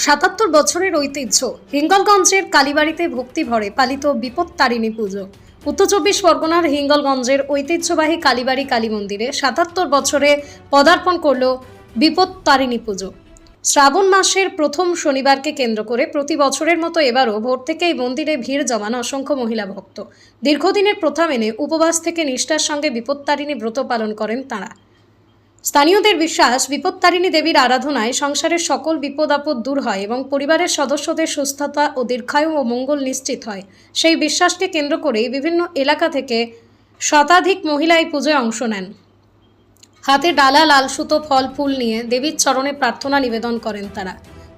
৭৭ বছরের ঐতিহ্য হিঙ্গলগঞ্জের কালীবাড়িতে ভক্তি ভরে পালিত বিপত্তারিণী পুজো। উত্তর চব্বিশ পরগনার হিঙ্গলগঞ্জের ঐতিহ্যবাহী কালীবাড়ি কালী মন্দিরে ৭৭ বছরে পদার্পণ করল বিপত্তারিণী পুজো। শ্রাবণ মাসের প্রথম শনিবারকে কেন্দ্র করে প্রতি বছরের মতো এবারও ভোর থেকেই মন্দিরে ভিড় জমান অসংখ্য মহিলা ভক্ত। দীর্ঘদিনের প্রথা মেনে উপবাস থেকে নিষ্ঠার সঙ্গে বিপত্তারিণী ব্রত পালন করেন তাঁরা। স্থানীয়দের বিশ্বাস, বিপত্তারিণী দেবীর আরাধনায় সংসারের সকল বিপদ আপদ দূর হয় এবং পরিবারের সদস্যদের সুস্থতা ও দীর্ঘায়ু ও মঙ্গল নিশ্চিত হয়। সেই বিশ্বাসকে কেন্দ্র করেই বিভিন্ন এলাকা থেকে শতাধিক মহিলা এই পুজোয় অংশ নেন। হাতে ডালা, লাল সুতো, ফল ফুল নিয়ে দেবীর চরণে প্রার্থনা নিবেদন করেন তারা।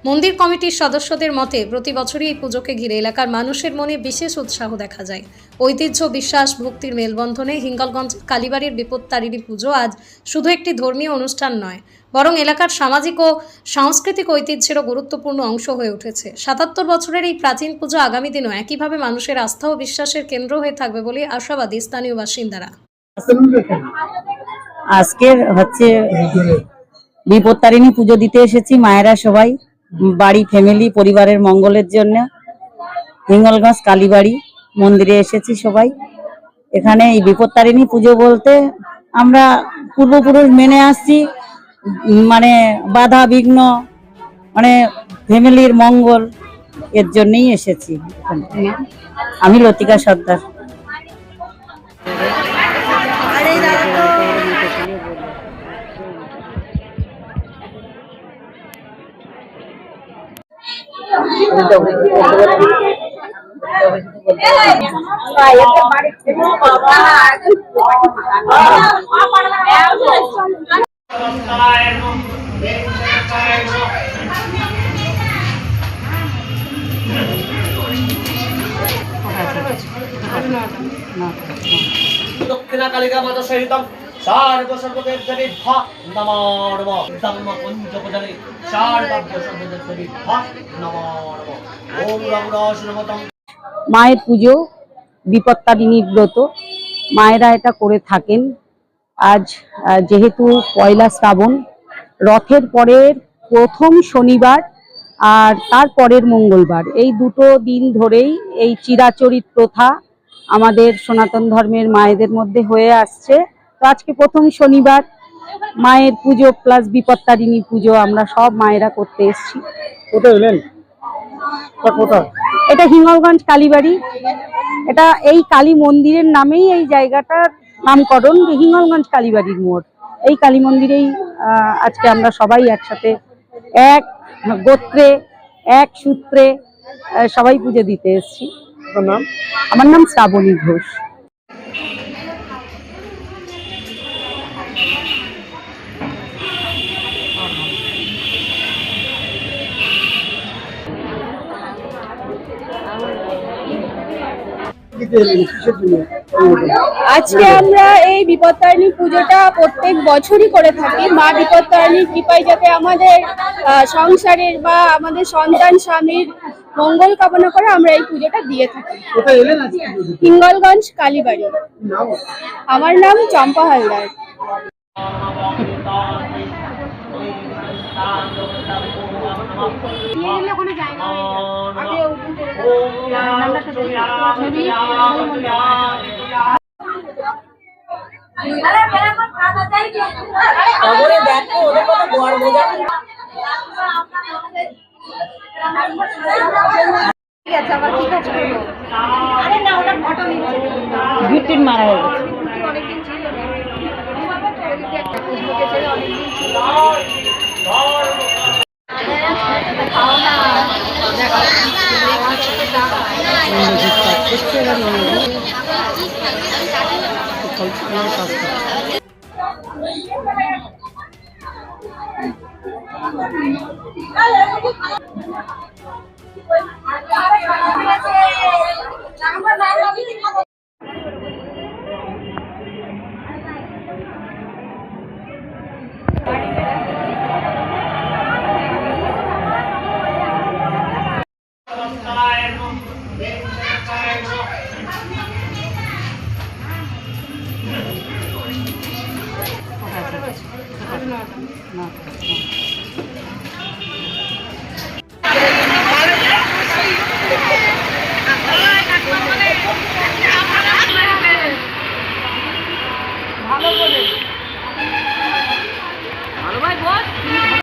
মন্দির কমিটির সদস্যদের মতে প্রতি বছরই এই পুজোকে ঘিরে এলাকার মানুষের মনে বিশেষ উৎসাহ দেখা যায়। ঐতিহ্য, বিশ্বাস, ভক্তির মেলবন্ধনে হিঙ্গলগঞ্জ কালীবাড়ির বিপত্তারিণী পুজো আজ শুধু একটি ধর্মীয় অনুষ্ঠান নয়, বরং এলাকার সামাজিক ও সাংস্কৃতিক ঐতিহ্যেরও গুরুত্বপূর্ণ অংশ হয়ে উঠেছে। ৭৭ বছরের এই প্রাচীন পুজো আগামী দিনও একইভাবে মানুষের আস্থা ও বিশ্বাসের কেন্দ্র হয়ে থাকবে বলে আশাবাদী স্থানীয় বাসিন্দারা। আজকের বিপত্তারিণী পুজো দিতে এসেছি মায়েরা সবাই, বাড়ি ফ্যামিলি পরিবারের মঙ্গলের জন্য হিঙ্গলগঞ্জ কালীবাড়ি মন্দিরে এসেছি সবাই। এখানে এই বিপত্তারিণী পুজো বলতে আমরা পূর্বপুরুষ মেনে আসছি, মানে বাধা বিঘ্ন, মানে ফ্যামিলির মঙ্গল, এর জন্যই এসেছি। আমি লতিকা সর্দার। দক্ষিণা কালিকা মাতা সহিতম সার্ব সর্বদেব দেবী ভা নমো নমঃ ধম্ম পঞ্চপদানি সার্বাভ্য সর্বদেব দেবী ভা নমো নমঃ ওম রামদাস নমঃ। মায়ের পুজো বিপত্তারিণী ব্রত মায়েরা এটা করে থাকেন। আজ যেহেতু পয়লা শ্রাবণ, রথের পরের প্রথম শনিবার আর তার পরের মঙ্গলবার, এই দুটো দিন ধরেই এই চিরাচরিত প্রথা আমাদের সনাতন ধর্মের মায়েদের মধ্যে হয়ে আসছে। তো আজকে প্রথম শনিবার মায়ের পুজো প্লাস বিপত্তারিণী পুজো আমরা সব মায়েরা করতে এসেছি। এটা হিঙ্গলগঞ্জ কালীবাড়ি। এটা এই কালী মন্দিরের নামেই এই জায়গাটার নামকরণ, হিঙ্গলগঞ্জ কালীবাড়ির মোড়। এই কালী মন্দিরেই আজকে আমরা সবাই একসাথে এক গোত্রে এক সূত্রে সবাই পুজো দিতে এসেছি। আমার নাম শ্রাবণী ঘোষ। আজকে আমরা এই বিপত্তারিণী পুজোটা প্রত্যেক বছরই করে থাকি। মা বিপত্তারিণীর কৃপায় যাতে আমাদের সংসারের বা আমাদের সন্তান স্বামীর মঙ্গল কামনা করে আমরা এই পুজোটা দিয়ে থাকি। হিঙ্গলগঞ্জ কালীবাড়ি। আমার নাম চম্পা হালদার। মারা গেছে। ঘোষ।